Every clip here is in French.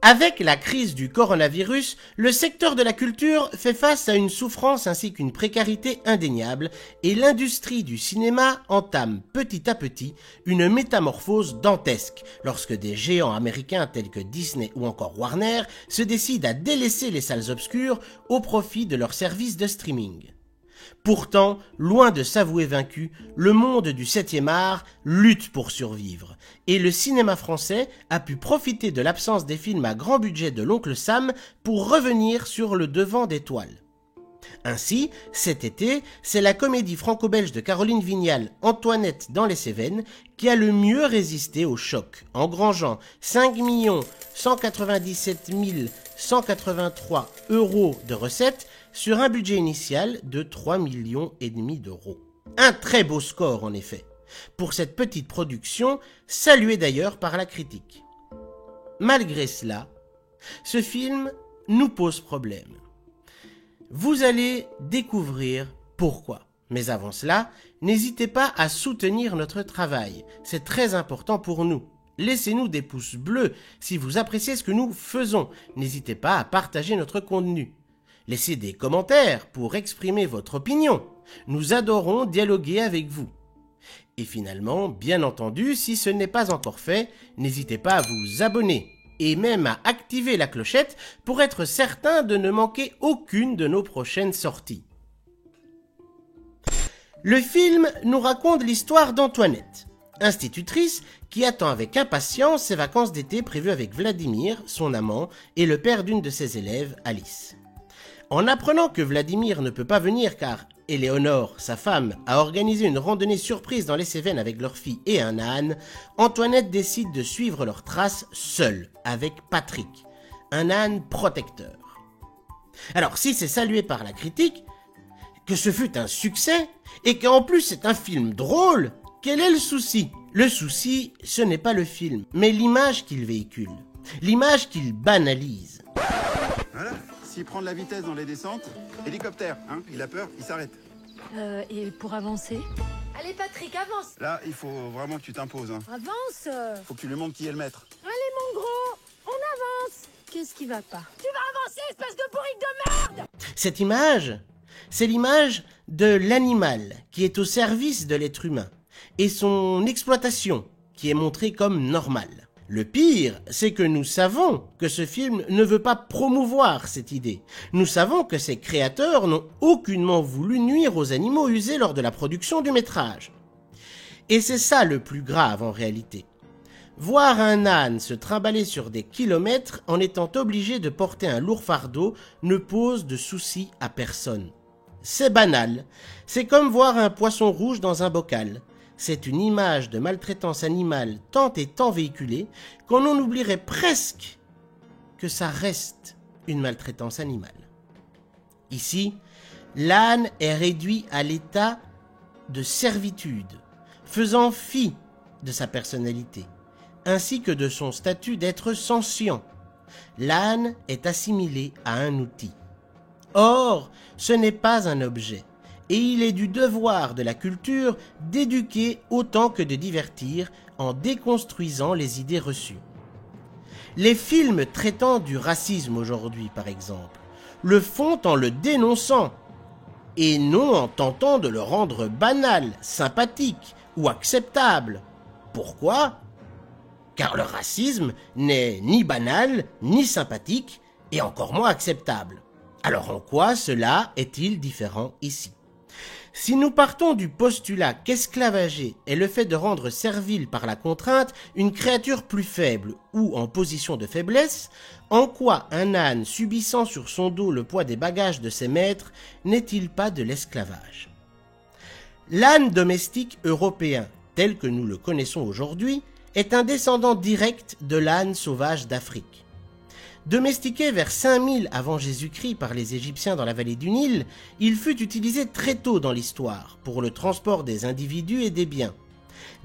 Avec la crise du coronavirus, le secteur de la culture fait face à une souffrance ainsi qu'une précarité indéniable et l'industrie du cinéma entame petit à petit une métamorphose dantesque lorsque des géants américains tels que Disney ou encore Warner se décident à délaisser les salles obscures au profit de leurs services de streaming. Pourtant, loin de s'avouer vaincu, le monde du 7e art lutte pour survivre. Et le cinéma français a pu profiter de l'absence des films à grand budget de l'oncle Sam pour revenir sur le devant des toiles. Ainsi, cet été, c'est la comédie franco-belge de Caroline Vignal, Antoinette dans les Cévennes, qui a le mieux résisté au choc, engrangeant 5 197 183 € de recettes sur un budget initial de 3,5 millions d'euros. Un très beau score en effet, pour cette petite production, saluée d'ailleurs par la critique. Malgré cela, ce film nous pose problème. Vous allez découvrir pourquoi. Mais avant cela, n'hésitez pas à soutenir notre travail, c'est très important pour nous. Laissez-nous des pouces bleus si vous appréciez ce que nous faisons. N'hésitez pas à partager notre contenu. Laissez des commentaires pour exprimer votre opinion. Nous adorons dialoguer avec vous. Et finalement, bien entendu, si ce n'est pas encore fait, n'hésitez pas à vous abonner et même à activer la clochette pour être certain de ne manquer aucune de nos prochaines sorties. Le film nous raconte l'histoire d'Antoinette, institutrice qui attend avec impatience ses vacances d'été prévues avec Vladimir, son amant, et le père d'une de ses élèves, Alice. En apprenant que Vladimir ne peut pas venir car Éléonore, sa femme, a organisé une randonnée surprise dans les Cévennes avec leur fille et un âne, Antoinette décide de suivre leurs traces seule, avec Patrick, un âne protecteur. Alors si c'est salué par la critique, que ce fut un succès, et qu'en plus c'est un film drôle, quel est le souci? Le souci, ce n'est pas le film, mais l'image qu'il véhicule, l'image qu'il banalise. Voilà. S'il prend de la vitesse dans les descentes, hélicoptère, hein, il a peur, il s'arrête. Et pour avancer? Allez Patrick, avance. Là, il faut vraiment que tu t'imposes. Hein. Avance. Faut que tu lui montres qui est le maître. Allez mon gros, on avance. Qu'est-ce qui va pas? Tu vas avancer, espèce de bourrique de merde. Cette image, c'est l'image de l'animal qui est au service de l'être humain et son exploitation qui est montrée comme normale. Le pire, c'est que nous savons que ce film ne veut pas promouvoir cette idée. Nous savons que ses créateurs n'ont aucunement voulu nuire aux animaux usés lors de la production du métrage. Et c'est ça le plus grave en réalité. Voir un âne se trimballer sur des kilomètres en étant obligé de porter un lourd fardeau ne pose de soucis à personne. C'est banal, c'est comme voir un poisson rouge dans un bocal. C'est une image de maltraitance animale tant et tant véhiculée qu'on en oublierait presque que ça reste une maltraitance animale. Ici, l'âne est réduit à l'état de servitude, faisant fi de sa personnalité, ainsi que de son statut d'être sentient. L'âne est assimilé à un outil. Or, ce n'est pas un objet. Et il est du devoir de la culture d'éduquer autant que de divertir en déconstruisant les idées reçues. Les films traitant du racisme aujourd'hui, par exemple, le font en le dénonçant, et non en tentant de le rendre banal, sympathique ou acceptable. Pourquoi? Car le racisme n'est ni banal, ni sympathique, et encore moins acceptable. Alors en quoi cela est-il différent ici? Si nous partons du postulat qu'esclavager est le fait de rendre servile par la contrainte une créature plus faible ou en position de faiblesse, en quoi un âne subissant sur son dos le poids des bagages de ses maîtres n'est-il pas de l'esclavage? L'âne domestique européen, tel que nous le connaissons aujourd'hui, est un descendant direct de l'âne sauvage d'Afrique. Domestiqué vers 5000 avant Jésus-Christ par les Égyptiens dans la vallée du Nil, il fut utilisé très tôt dans l'histoire pour le transport des individus et des biens.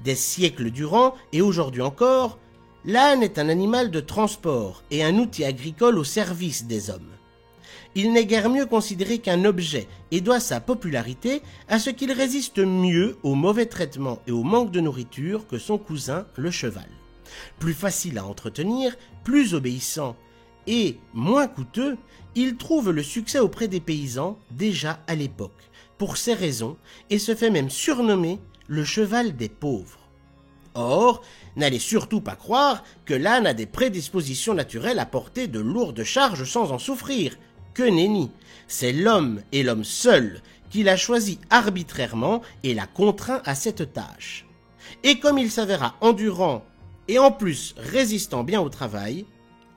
Des siècles durant, et aujourd'hui encore, l'âne est un animal de transport et un outil agricole au service des hommes. Il n'est guère mieux considéré qu'un objet et doit sa popularité à ce qu'il résiste mieux au mauvais traitement et au manque de nourriture que son cousin, le cheval. Plus facile à entretenir, plus obéissant, et moins coûteux, il trouve le succès auprès des paysans déjà à l'époque, pour ces raisons, et se fait même surnommer le cheval des pauvres. Or, n'allez surtout pas croire que l'âne a des prédispositions naturelles à porter de lourdes charges sans en souffrir. Que nenni! C'est l'homme et l'homme seul qui l'a choisi arbitrairement et l'a contraint à cette tâche. Et comme il s'avéra endurant et en plus résistant bien au travail,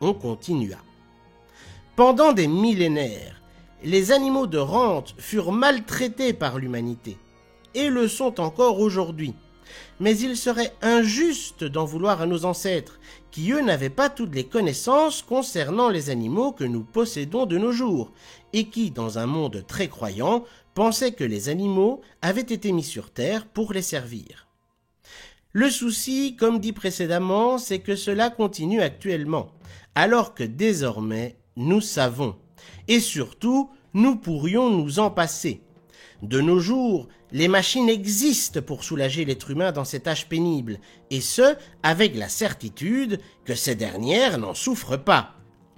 on continua. Pendant des millénaires, les animaux de rente furent maltraités par l'humanité, et le sont encore aujourd'hui. Mais il serait injuste d'en vouloir à nos ancêtres, qui eux n'avaient pas toutes les connaissances concernant les animaux que nous possédons de nos jours, et qui, dans un monde très croyant, pensaient que les animaux avaient été mis sur terre pour les servir. Le souci, comme dit précédemment, c'est que cela continue actuellement, alors que désormais, nous savons, et surtout, nous pourrions nous en passer. De nos jours, les machines existent pour soulager l'être humain dans ces tâches pénibles, et ce, avec la certitude que ces dernières n'en souffrent pas.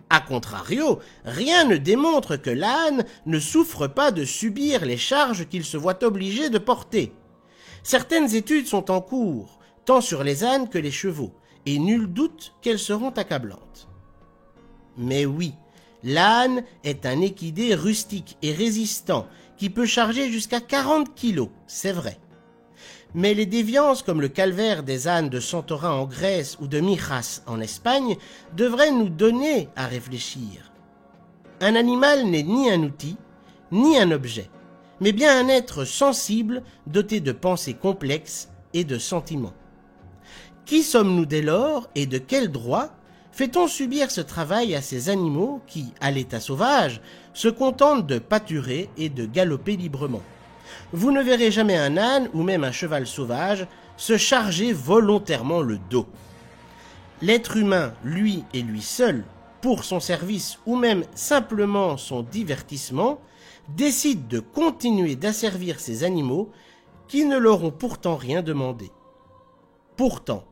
A contrario, rien ne démontre que l'âne ne souffre pas de subir les charges qu'il se voit obligé de porter. Certaines études sont en cours, tant sur les ânes que les chevaux, et nul doute qu'elles seront accablantes. Mais oui, l'âne est un équidé rustique et résistant qui peut charger jusqu'à 40 kilos, c'est vrai. Mais les déviances comme le calvaire des ânes de Santorin en Grèce ou de Mijas en Espagne devraient nous donner à réfléchir. Un animal n'est ni un outil, ni un objet, mais bien un être sensible doté de pensées complexes et de sentiments. Qui sommes-nous dès lors et de quel droit fait-on subir ce travail à ces animaux qui, à l'état sauvage, se contentent de pâturer et de galoper librement? Vous ne verrez jamais un âne ou même un cheval sauvage se charger volontairement le dos. L'être humain, lui et lui seul, pour son service ou même simplement son divertissement, décide de continuer d'asservir ces animaux qui ne leur ont pourtant rien demandé. Pourtant,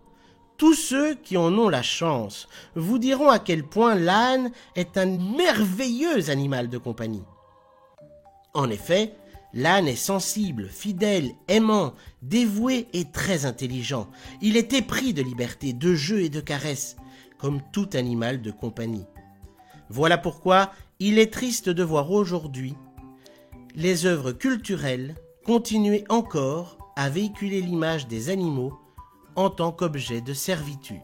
tous ceux qui en ont la chance vous diront à quel point l'âne est un merveilleux animal de compagnie. En effet, l'âne est sensible, fidèle, aimant, dévoué et très intelligent. Il est épris de liberté, de jeu et de caresses, comme tout animal de compagnie. Voilà pourquoi il est triste de voir aujourd'hui les œuvres culturelles continuer encore à véhiculer l'image des animaux en tant qu'objet de servitude.